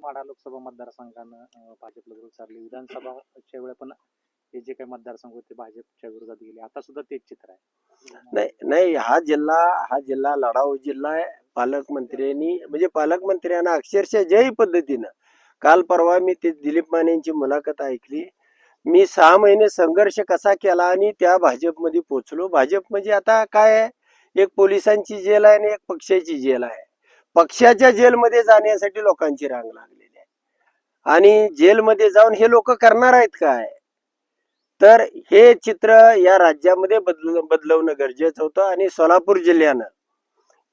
माढा लोकसभा मतदारसंघानं भाजपला विरोध चालली. विधानसभाच्या वेळेला पण हे जे काही मतदारसंघ होते भाजपच्या विरोधात गेले. आता सुद्धा तेच चित्र आहे. नाही नाही, हा जिल्हा लढाऊ जिल्हा आहे. पालकमंत्र्यांनी म्हणजे पालकमंत्र्यांना अक्षरशः ज्याही पद्धतीनं काल परवा मी ते दिलीप मानेंची मुलाखत ऐकली. मी 6 महिने संघर्ष कसा केला आणि त्या भाजपमध्ये पोहोचलो. भाजप म्हणजे आता काय आहे, एक पोलिसांची जेल आहे आणि एक पक्षाची जेल आहे. पक्षाच्या जेलमध्ये जाण्यासाठी लोकांची रांग लागलेली आहे आणि जेलमध्ये जाऊन हे लोक करणार आहेत काय. तर हे चित्र या राज्यामध्ये बदलवणं गरजेचं होतं आणि सोलापूर जिल्ह्यानं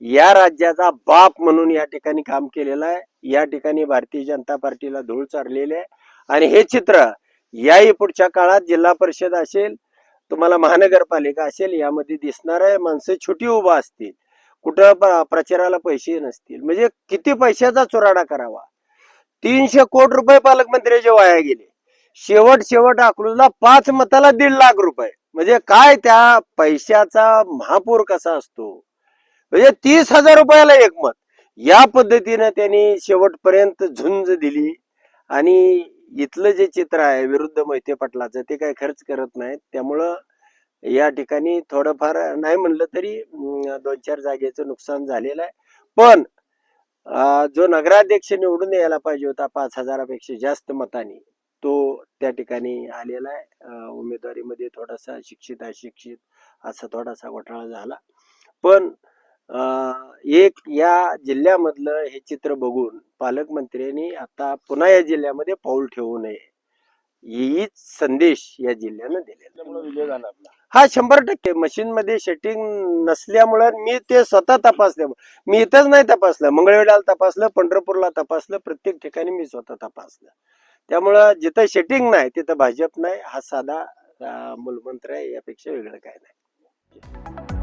या राज्याचा बाप म्हणून या ठिकाणी काम केलेलं आहे. या ठिकाणी भारतीय जनता पार्टीला धूळ चारलेली आहे आणि हे चित्र याही पुढच्या काळात जिल्हा परिषद असेल, तुम्हाला महानगरपालिका असेल, यामध्ये दिसणार आहे. माणसं छोटी उभा असतील, कुठं प्रचाराला पैसे नसतील, म्हणजे किती पैशाचा चुराडा करावा. 300 कोटी रुपये पालकमंत्र्याचे वाया गेले. शेवट अकलूजला 5 मताला 1.5 लाख रुपये. म्हणजे काय त्या पैशाचा महापूर कसा असतो. म्हणजे 30,000 रुपयाला एक मत. या पद्धतीने त्यांनी शेवटपर्यंत झुंज दिली आणि इथलं जे चित्र आहे विरुद्ध मोहिते पाटलाचं ते काही खर्च करत नाहीत. त्यामुळं या ठिकाणी थोडंफार नाही म्हणलं तरी 2-4 जागेचं नुकसान झालेलं आहे. पण जो नगराध्यक्ष निवडून यायला पाहिजे होता 5,000पेक्षा जास्त मतांनी, तो त्या ठिकाणी आलेला आहे. उमेदवारीमध्ये थोडासा शिक्षित अशिक्षित असा थोडासा घोटाळा झाला. पण एक या जिल्ह्यामधलं हे चित्र बघून पालकमंत्र्यांनी आता पुन्हा या जिल्ह्यामध्ये पाऊल ठेवू नये हीच संदेश या जिल्ह्यानं दिलेला. हा 100% मशीन मध्ये सेटिंग नसल्यामुळे मी ते स्वतः तपासल्यामुळे, मी इथंच नाही तपासलं, मंगळवेढ्याला तपासलं, पंढरपूरला तपासलं, प्रत्येक ठिकाणी मी स्वतः तपासलं. त्यामुळं जिथं सेटिंग नाही तिथं भाजप नाही, हा साधा मूलमंत्र आहे. यापेक्षा वेगळं काय नाही.